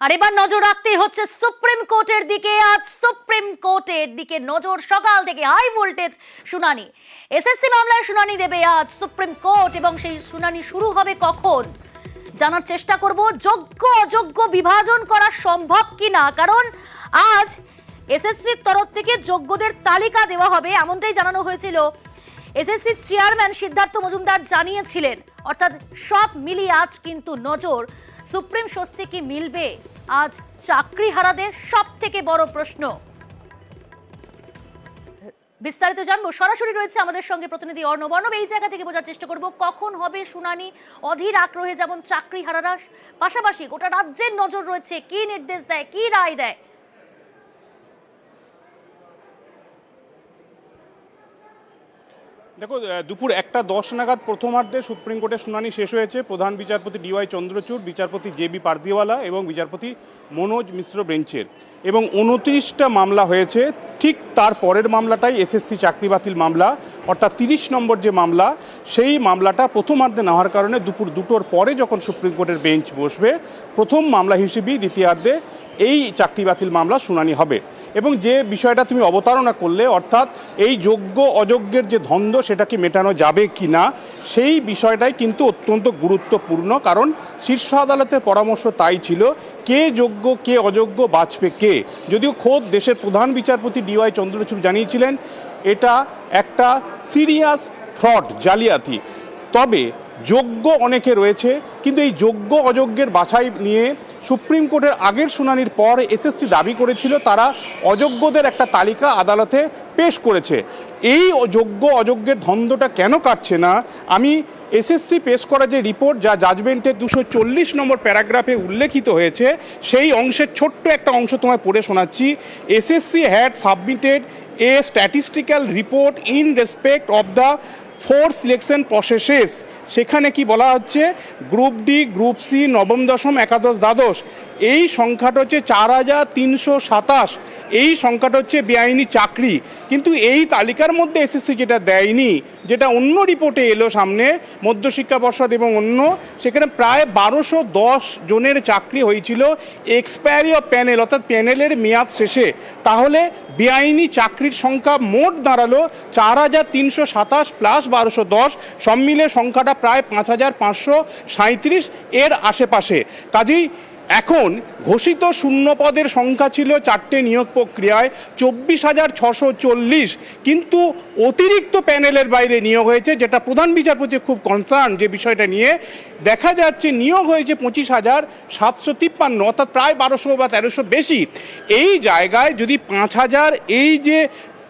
আর এবার নজর রাখতেই হচ্ছে সুপ্রিম কোর্টের দিকে। আজ সুপ্রিম কোর্টের দিকে নজর, সকাল থেকে হাই ভোল্টেজ শুনানি। এসএসসি মামলায় শুনানি দেবে আজ সুপ্রিম কোর্ট এবং সেই শুনানি শুরু হবে কখন জানার চেষ্টা করব। যোগ্য অযোগ্য বিভাজন করা সম্ভব কিনা, কারণ আজ এসএসসির তরফ থেকে যোগ্যদের তালিকা দেওয়া হবে এমনটাই জানানো হয়েছিল। এসএসসির চেয়ারম্যান সিদ্ধার্থ মজুমদার জানিয়েছিলেন, অর্থাৎ সব মিলিয়ে আজ কিন্তু নজর সুপ্রিম স্বস্তি কি মিলবে আজ চাকরিহারাদের, সব থেকে বড় প্রশ্ন। বিস্তারিত জানবো, সরাসরি রয়েছে আমাদের সঙ্গে প্রতিনিধি অর্ণব। অর্ণব, এই জায়গা থেকে বোঝার চেষ্টা করব কখন হবে শুনানি। অধীর আগ্রহে যেমন চাকরিহারারা, পাশাপাশি গোটা রাজ্যের নজর রয়েছে কি নির্দেশ দেয়, কি রায় দেয়। দেখো, দুপুর 1:10 নাগাদ প্রথমার্ধে সুপ্রিম কোর্টের শুনানি শেষ হয়েছে। প্রধান বিচারপতি DY চন্দ্রচূড়, বিচারপতি JB পারদিওয়ালা এবং বিচারপতি মনোজ মিশ্র বেঞ্চের, এবং 29টা মামলা হয়েছে। ঠিক তার পরের মামলাটাই এসএসসি চাকরি বাতিল মামলা, অর্থাৎ 30 নম্বর যে মামলা, সেই মামলাটা প্রথমার্ধে না হওয়ার কারণে দুপুর 2টোর পরে যখন সুপ্রিম কোর্টের বেঞ্চ বসবে, প্রথম মামলা হিসেবেই দ্বিতীয়ার্ধে এই চাকরি বাতিল মামলা শুনানি হবে। এবং যে বিষয়টা তুমি অবতারণা করলে, অর্থাৎ এই যোগ্য অযোগ্যের যে দ্বন্দ্ব, সেটাকে মেটানো যাবে কি না, সেই বিষয়টাই কিন্তু অত্যন্ত গুরুত্বপূর্ণ। কারণ শীর্ষ আদালতের পরামর্শ তাই ছিল, কে যোগ্য কে অযোগ্য বাঁচবে কে। যদিও খোদ দেশের প্রধান বিচারপতি DY চন্দ্রচূড় জানিয়েছিলেন এটা একটা সিরিয়াস ফ্রড, জালিয়াতি। তবে যোগ্য অনেকে রয়েছে, কিন্তু এই যোগ্য অযোগ্যের বাছাই নিয়ে সুপ্রিম কোর্টের আগের শুনানির পর এসএসসি দাবি করেছিল তারা অযোগ্যদের একটা তালিকা আদালতে পেশ করেছে। এই যোগ্য অযোগ্যের দ্বন্দ্বটা কেন কাটছে না, আমি এসএসসি পেশ করা যে রিপোর্ট, যা জাজমেন্টের 240 নম্বর প্যারাগ্রাফে উল্লেখিত হয়েছে, সেই অংশের ছোট্ট একটা অংশ তোমায় পড়ে শোনাচ্ছি। SSC had submitted A statistical report in respect of the 4 selection processes. সেখানে কি বলা হচ্ছে, গ্রুপ ডি, গ্রুপ সি, নবম দশম, একাদশ দ্বাদশ, এই সংখ্যাটা হচ্ছে 4327। এই সংখ্যাটা হচ্ছে বেআইনি চাকরি। কিন্তু এই তালিকার মধ্যে এসএসসি যেটা দেয়নি, যেটা অন্য রিপোর্টে এলো সামনে, মধ্যশিক্ষা পর্ষদ এবং অন্য, সেখানে প্রায় 1210 জনের চাকরি হয়েছিল এক্সপায়ারি অফ প্যানেল, অর্থাৎ প্যানেলের মেয়াদ শেষে। তাহলে বেআইনি চাকরির সংখ্যা মোট দাঁড়ালো 4327 প্লাস 1210, সব মিলে সংখ্যাটা প্রায় 5537 এর আশেপাশে। কাজেই এখন ঘোষিত শূন্য পদের সংখ্যা ছিল 4টে নিয়োগ প্রক্রিয়ায় 24,640, কিন্তু অতিরিক্ত প্যানেলের বাইরে নিয়োগ হয়েছে, যেটা প্রধান বিচারপতি খুব কনসার্ন যে বিষয়টা নিয়ে। দেখা যাচ্ছে নিয়োগ হয়েছে 25,753, অর্থাৎ প্রায় 1200 বা 1300 বেশি। এই জায়গায় যদি 5,000, এই যে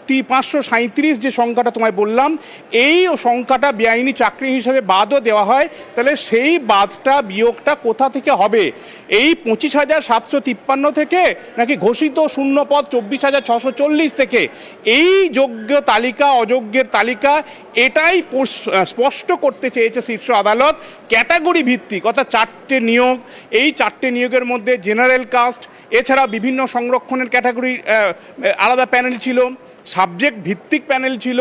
537 যে সংখ্যাটা তোমায় বললাম, এই সংখ্যাটা বেআইনি চাকরি হিসেবে বাদও দেওয়া হয়, তাহলে সেই বাদটা, বিয়োগটা কোথা থেকে হবে? এই 25,753 থেকে, নাকি ঘোষিত শূন্য পদ 24,640 থেকে? এই যোগ্য তালিকা অযোগ্যের তালিকা, এটাই স্পষ্ট করতে চেয়েছে শীর্ষ আদালত। ক্যাটাগরি ভিত্তিক, অর্থাৎ 4টে নিয়োগ, এই 4টে নিয়োগের মধ্যে জেনারেল কাস্ট, এছাড়া বিভিন্ন সংরক্ষণের ক্যাটাগরি আলাদা প্যানেল ছিল, সাবজেক্ট ভিত্তিক প্যানেল ছিল,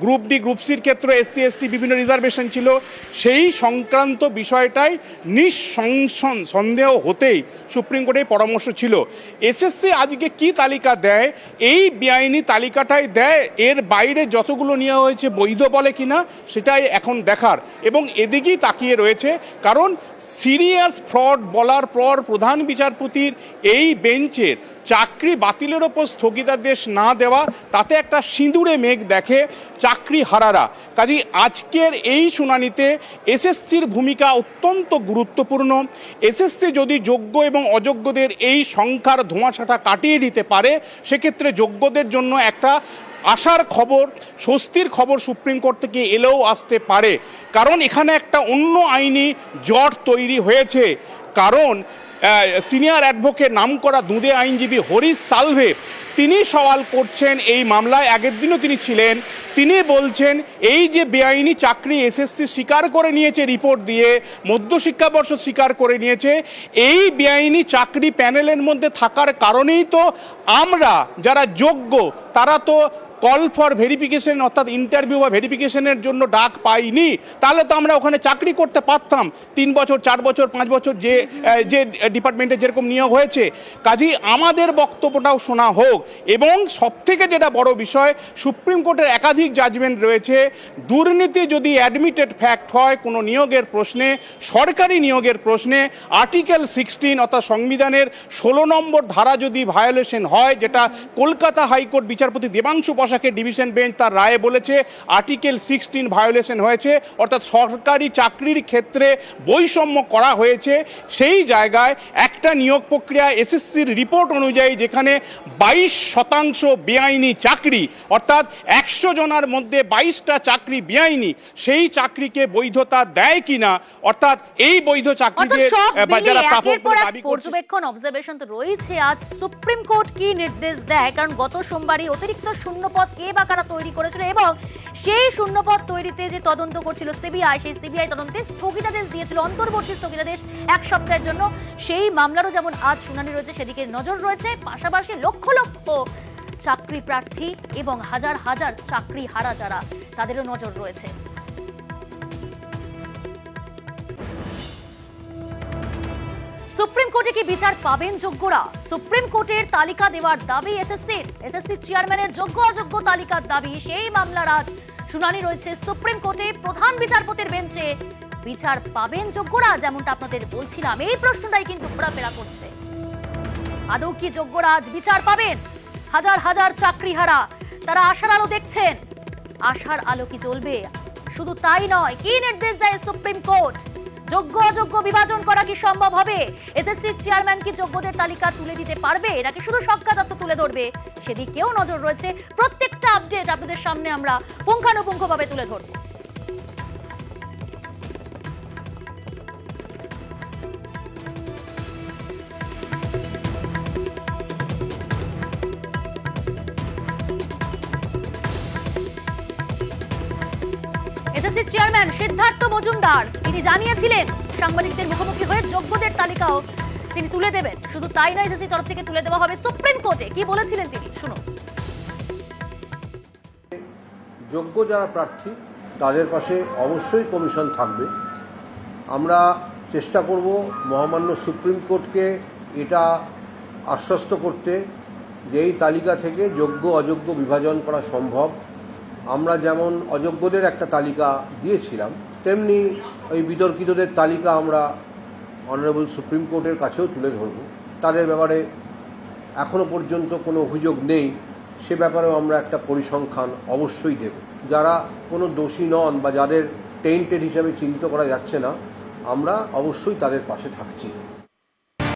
গ্রুপ ডি, গ্রুপ সির ক্ষেত্রে SC ST বিভিন্ন রিজার্ভেশন ছিল। সেই সংক্রান্ত বিষয়টাই নিঃসন্দেহ হতেই সুপ্রিম কোর্টের পরামর্শ ছিল। এসএসসি আজকে কি তালিকা দেয়, এই বেআইনি তালিকাটাই দেয়, এর বাইরে যতগুলো নেওয়া হয়েছে বৈধ বলে কিনা সেটাই এখন দেখার, এবং এদিকেই তাকিয়ে রয়েছে। কারণ সিরিয়াস ফ্রড বলার পর প্রধান বিচারপতির এই বেঞ্চের চাকরি বাতিলের ওপর স্থগিতাদেশ না দেওয়া, তাতে একটা সিঁদুরে মেঘ দেখে চাকরি হারারা। কাজেই আজকের এই শুনানিতে এসএসসির ভূমিকা অত্যন্ত গুরুত্বপূর্ণ। এসএসসি যদি যোগ্য এবং অযোগ্যদের এই সংখ্যার ধোঁয়াশাটা কাটিয়ে দিতে পারে, সেক্ষেত্রে যোগ্যদের জন্য একটা আশার খবর, স্বস্তির খবর সুপ্রিম কোর্ট থেকে এলেও আসতে পারে। কারণ এখানে একটা অন্য আইনি জট তৈরি হয়েছে। কারণ সিনিয়র অ্যাডভোকেট নাম করা দুঁদে আইনজীবী হরিশ সালভে, তিনি সওয়াল করছেন এই মামলায়, আগের দিনও তিনি ছিলেন। তিনি বলছেন এই যে বেআইনি চাকরি এসএসসি স্বীকার করে নিয়েছে রিপোর্ট দিয়ে, মধ্যশিক্ষা পর্ষদ স্বীকার করে নিয়েছে, এই বেআইনি চাকরি প্যানেলের মধ্যে থাকার কারণেই তো আমরা যারা যোগ্য তারা তো কল ফর ভেরিফিকেশন অর্থাৎ ইন্টারভিউ বা ভেরিফিকেশনের জন্য ডাক পাইনি, তাহলে তো আমরা ওখানে চাকরি করতে পারতাম 3 বছর 4 বছর 5 বছর যে ডিপার্টমেন্টে যেরকম নিয়োগ হয়েছে। কাজেই আমাদের বক্তব্যটাও শোনা হোক। এবং সবথেকে যেটা বড় বিষয়, সুপ্রিম কোর্টের একাধিক জাজমেন্ট রয়েছে, দুর্নীতি যদি অ্যাডমিটেড ফ্যাক্ট হয় কোনো নিয়োগের প্রশ্নে, সরকারি নিয়োগের প্রশ্নে, আর্টিকেল 16 অর্থাৎ সংবিধানের 16 নম্বর ধারা যদি ভায়োলেশন হয়, যেটা কলকাতা হাইকোর্ট বিচারপতি দেবাংশু বসাকের ডিভিশন বেঞ্চ তার রায়ে বলেছে আর্টিকেল 16 ভায়োলেশন হয়েছে, অর্থাৎ সরকারি চাকরির ক্ষেত্রে বৈষম্য করা হয়েছে। সেই জায়গায় একটা নিয়োগ প্রক্রিয়া এসএসসির রিপোর্ট অনুযায়ী যেখানে 22% বেআইনি চাকরি, অর্থাৎ 100 জনের মধ্যে 22টা চাকরি বেআইনি, সেই চাকরিকে বৈধতা দেয় কিনা, অর্থাৎ এই বৈধ চাকরিতে যারা প্রাপক বলে দাবি করছে। পর্যবেক্ষণ অবজারভেশন তো রয়েছে, আজ সুপ্রিম কোর্ট কি নির্দেশ দেয়? কারণ গত সোমবারই অতিরিক্ত শূন্যপদ কে বা কারা তৈরি করেছিল এবং সেই শূন্যপদ তৈরিতে যে তদন্ত করছিল সিবিআই, সেই সিবিআই তদন্তে স্থগিতাদেশ দিয়েছিল, অন্তর্বর্তী স্থগিতাদেশ 1 সপ্তাহের জন্য। সেই মামলারও যেমন আজ শুনানি রয়েছে, সেদিকে নজর রয়েছে। পাশাপাশি লক্ষ লক্ষ চাকরি প্রার্থী এবং হাজার হাজার চাকরি হারা যারা, তাদেরও নজর রয়েছে। সুপ্রিম কোর্টে কি বিচার পাবেন যোগ্যরা? সুপ্রিম কোর্টের তালিকা দেওয়ার দাবি এসএসসি চেয়ারম্যানের যোগ্য অযোগ্য তালিকার দাবি, সেই মামলার আজ শুনানি রয়েছে সুপ্রিম কোর্টে। প্রধান বিচারপতির বেঞ্চে বিচার পাবেন যোগ্যরা, যেমনটা আপনাদের বলছিলাম। এই প্রশ্নটাই কিন্তু ঘোরাফেরা করছে, আদৌ কি যোগ্যরা আজ বিচার পাবেন? হাজার হাজার চাকরিহারা তারা আশার আলো দেখছেন, আশার আলো কি জ্বলবে? শুধু তাই নয়, কি নির্দেশ দেয় সুপ্রিম কোর্ট? যোগ্য অযোগ্য বিভাজন করা কি সম্ভব হবে? এসএসসি চেয়ারম্যান কি যোগ্যদের তালিকা তুলে দিতে পারবে, নাকি শুধু সংখ্যা তত্ত্ব তুলে ধরবে? সেদিকেও নজর রয়েছে। প্রত্যেকটা আপডেট আপনাদের সামনে আমরা পুঙ্খানুপুঙ্খভাবে তুলে ধরব। এসএসসি চেয়ারম্যান সিদ্ধার্থ মজুমদার তিনি জানিয়েছিলেন সাংবাদিকদের মুখোমুখি হয়ে যোগ্যদের তালিকাও তিনি তুলে দেবেন। শুধু তাই নয়, এসএসসি তরফ থেকে তুলে দেওয়া হবে সুপ্রিম কোর্টে। কি বলেছিলেন তিনি, শুনুন। যোগ্য যারা প্রার্থী তাদের পাশে অবশ্যই কমিশন থাকবে। আমরা চেষ্টা করব মহামান্য সুপ্রিম কোর্টকে এটা আশ্বস্ত করতে যে এই তালিকা থেকে যোগ্য অযোগ্য বিভাজন করা সম্ভব। আমরা যেমন অযোগ্যদের একটা তালিকা দিয়েছিলাম, তেমনি ওই বিতর্কিতদের তালিকা আমরা অনারেবল সুপ্রিম কোর্টের কাছেও তুলে ধরব। তাদের ব্যাপারে এখনো পর্যন্ত কোনো অভিযোগ নেই, সে ব্যাপারেও আমরা একটা পরিসংখ্যান অবশ্যই দেব। যারা কোনো দোষী নন বা যাদের টেন্টেড হিসাবে চিহ্নিত করা যাচ্ছে না, আমরা অবশ্যই তাদের পাশে থাকছি।